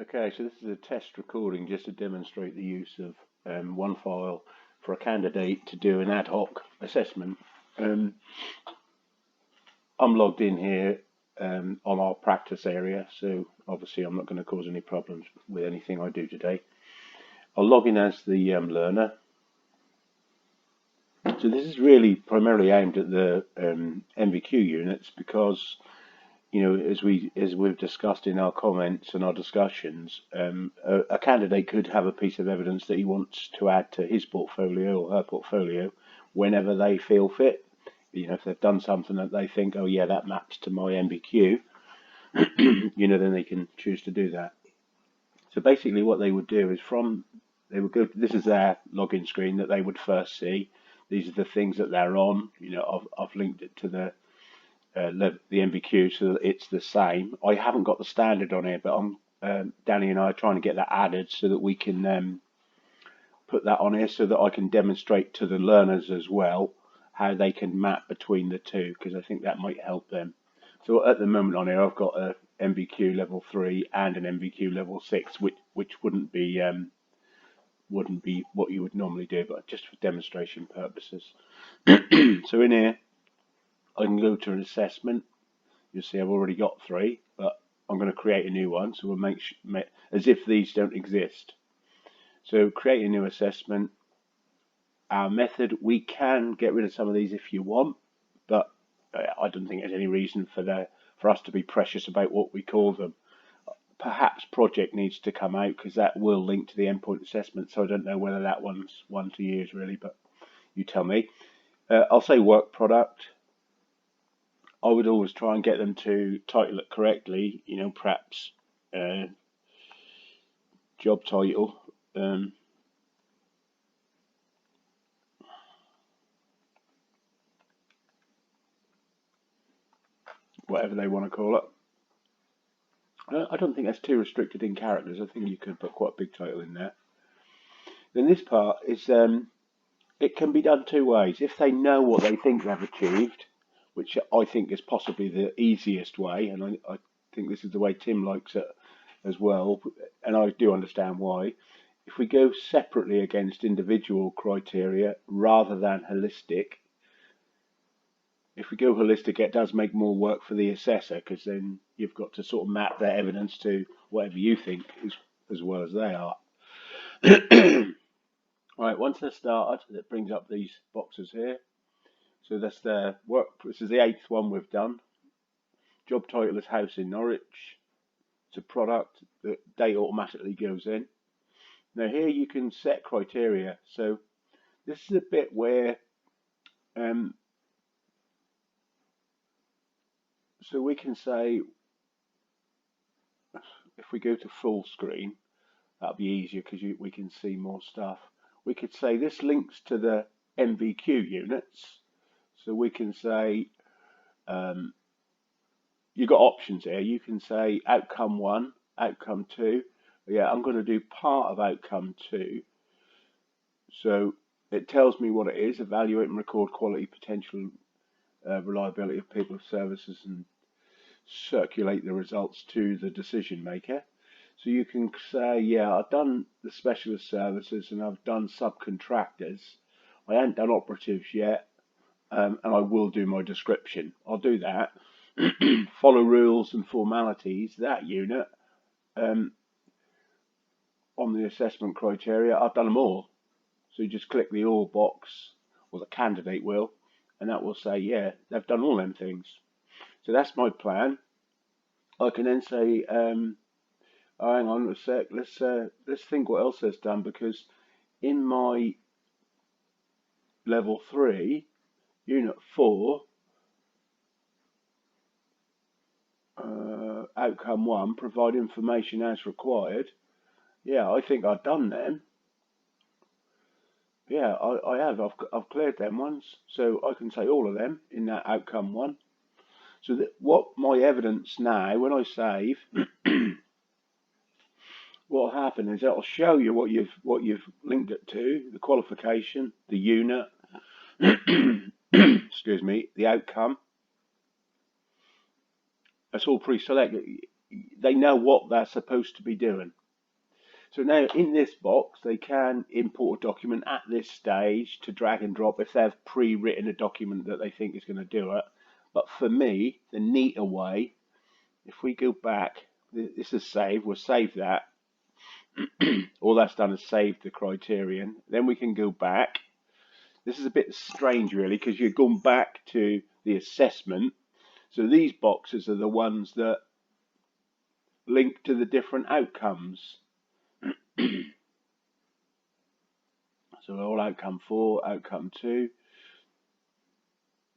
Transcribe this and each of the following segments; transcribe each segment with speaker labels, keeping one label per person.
Speaker 1: Okay, so this is a test recording just to demonstrate the use of one file for a candidate to do an ad hoc assessment. Um, I'm logged in here on our practice area, so obviously I'm not going to cause any problems with anything I do today. I'll log in as the learner. So this is really primarily aimed at the MVQ units because as we've discussed in our comments and our discussions, a candidate could have a piece of evidence that he wants to add to his portfolio or her portfolio whenever they feel fit. If they've done something that they think, oh yeah, that maps to my MVQ, then they can choose to do that. So basically, what they would do is they would go. This is their login screen that they would first see. These are the things that they're on. I've linked it to the MVQ so that it's the same. I haven't got the standard on here, but Danny and I are trying to get that added so that we can put that on here so that I can demonstrate to the learners as well how they can map between the two, because I think that might help them. So at the moment on here I've got a MVQ level 3 and an MVQ level 6, which wouldn't be what you would normally do, but just for demonstration purposes. So in here I can go to an assessment. You'll see I've already got 3, but I'm going to create a new one, so we'll make as if these don't exist. So create a new assessment. Our method, we can get rid of some of these if you want, but I don't think there's any reason for us to be precious about what we call them. Perhaps project needs to come out because that will link to the endpoint assessment, so I don't know whether that one's one to use really, but you tell me. I'll say work product. I would always try and get them to title it correctly, perhaps job title. Whatever they want to call it. I don't think that's too restricted in characters. I think you could put quite a big title in there. Then this part is it can be done two ways. If they know what they think they've achieved, which I think is possibly the easiest way, and I think this is the way Tim likes it as well, and I do understand why. If we go separately against individual criteria rather than holistic, if we go holistic, it does make more work for the assessor because then you've got to sort of map their evidence to whatever you think is as well as they are. Right, once they're started, it brings up these boxes here. So that's their work. This is the 8th one we've done. Job title is House in Norwich. It's a product. The date automatically goes in. Now here you can set criteria. So this is a bit where so we can say, if we go to full screen, that'll be easier because we can see more stuff. We could say this links to the MVQ units. So we can say, you've got options here. You can say outcome 1, outcome 2. Yeah, I'm going to do part of outcome 2. So it tells me what it is: evaluate and record quality, potential, reliability of people, services, and circulate the results to the decision maker. So you can say, yeah, I've done the specialist services and I've done subcontractors. I haven't done operatives yet, and I will do my description. I'll do that. Follow rules and formalities, that unit. On the assessment criteria, I've done them all. So you just click the all box, or the candidate will, and that will say, yeah, they've done all them things. So that's my plan. I can then say, hang on a sec, let's think what else there's done, because in my level 3, unit 4, outcome 1, provide information as required. Yeah, I think I've done them. Yeah, I have. I've cleared them ones, so I can say all of them in that outcome 1. So that what my evidence now, when I save, what will happen is it'll show you what you've linked it to, the qualification, the unit, excuse me, the outcome. That's all pre-selected. they know what they're supposed to be doing. So now in this box, they can import a document at this stage to drag and drop if they've pre-written a document that they think is going to do it. But for me, the neater way, if we go back, this is save, we'll save that. All that's done is save the criterion. Then we can go back. This is a bit strange really because you're going back to the assessment. So these boxes are the ones that link to the different outcomes. So all outcome 4, outcome 2.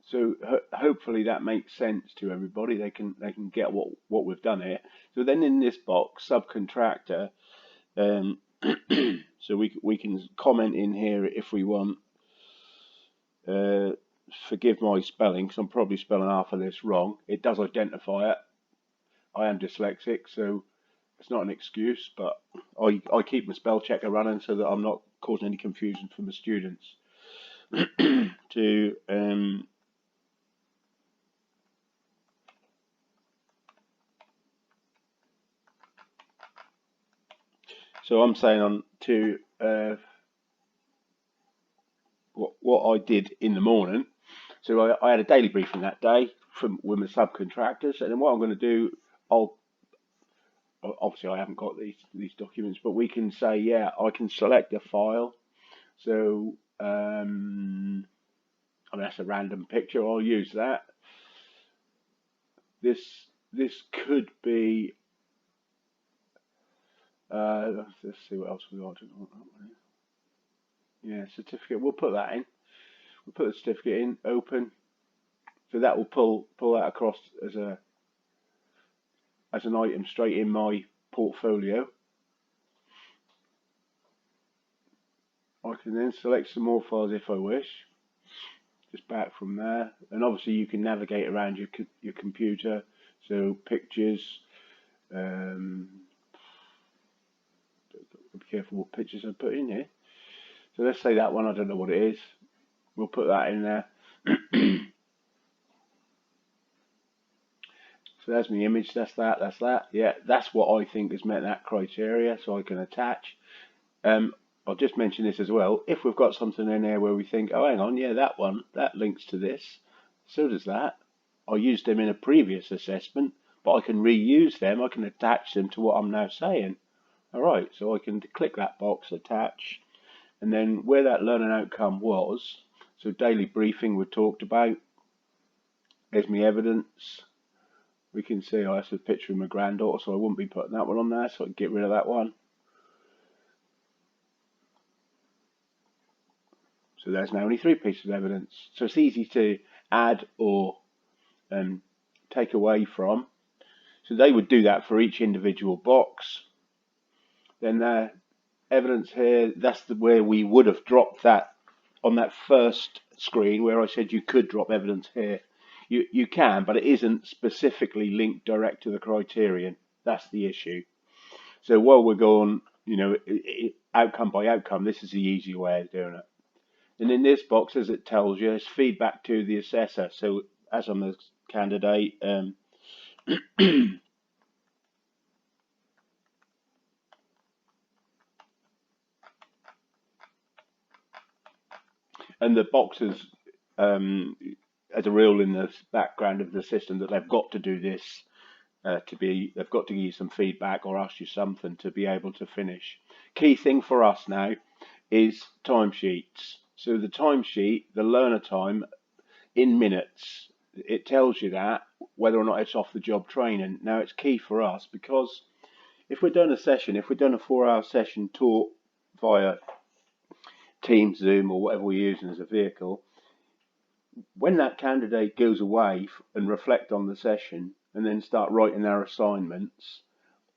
Speaker 1: So hopefully that makes sense to everybody. They can get what we've done here. So then in this box, subcontractor, so we can comment in here if we want. Forgive my spelling because I'm probably spelling half of this wrong. It does identify it. I am dyslexic, so it's not an excuse, but I keep my spell checker running so that I'm not causing any confusion for my students. So I'm saying on to what I did in the morning. So I had a daily briefing that day with my subcontractors, and then what I'm going to do, obviously I haven't got these documents, but we can say, yeah, I can select a file. So I mean, that's a random picture. I'll use that. This could be. Let's see what else we got. Yeah, certificate. We'll put that in. We'll put the certificate in. Open. So that will pull that across as an item straight in my portfolio. I can then select some more files if I wish. Just back from there, and obviously you can navigate around your computer. So pictures. Be careful what pictures I put in here. So let's say that one. I don't know what it is. We'll put that in there. So there's my image, that's that. Yeah, that's what I think has met that criteria, so I can attach. I'll just mention this as well. If we've got something in there where we think, oh, hang on, yeah, that one, that links to this, so does that. I used them in a previous assessment, but I can reuse them. I can attach them to what I'm now saying. All right, so I can click that box, attach, and then where that learning outcome was, so daily briefing we talked about, there's my evidence. We can see that's a picture of my granddaughter, so I wouldn't be putting that one on there, so I can get rid of that one. So there's now only 3 pieces of evidence. So it's easy to add or take away from. So they would do that for each individual box. Then the evidence here, that's where we would have dropped that on that first screen where I said you could drop evidence here. You can, but it isn't specifically linked direct to the criterion. That's the issue. So while we're going, outcome by outcome, this is the easy way of doing it. And in this box, as it tells you, it's feedback to the assessor. So as I'm the candidate, and the boxes as a rule in the background of the system that they've got to do this they've got to give you some feedback or ask you something to be able to finish. Key thing for us now is timesheets. So the timesheet, the learner time in minutes, it tells you that whether or not it's off the job training. Now it's key for us because if we're doing a 4-hour session taught via Teams, Zoom, or whatever we're using as a vehicle, when that candidate goes away and reflect on the session and then start writing their assignments,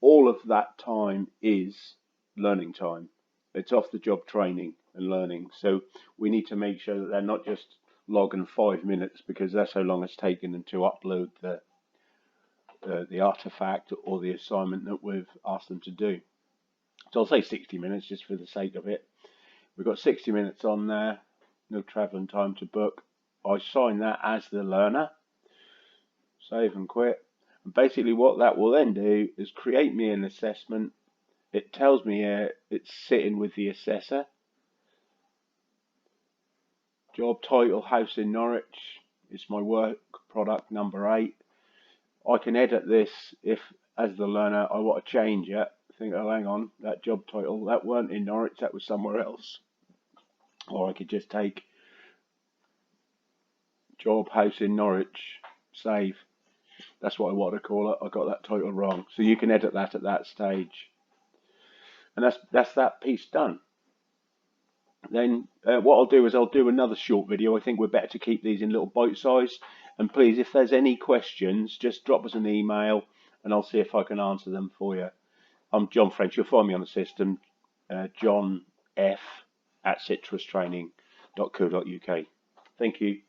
Speaker 1: all of that time is learning time. It's off the job training and learning. So we need to make sure that they're not just logging 5 minutes because that's how long it's taken them to upload the artifact or the assignment that we've asked them to do. So I'll say 60 minutes just for the sake of it. We've got 60 minutes on there, no travelling time to book. I sign that as the learner. Save and quit. And basically what that will then do is create me an assessment. It tells me it's sitting with the assessor. Job title, house in Norwich. It's my work product number 8. I can edit this if, as the learner, I want to change it. Think, oh, hang on, that job title, that weren't in Norwich, that was somewhere else. Or I could just take job house in Norwich, save. That's what I want to call it. I got that title wrong. So you can edit that at that stage. And that's that piece done. Then what I'll do is I'll do another short video. I think we're better to keep these in little bite size. And please, if there's any questions, just drop us an email and I'll see if I can answer them for you. I'm John French. You'll find me on the system, John F at citrustraining.co.uk. Thank you.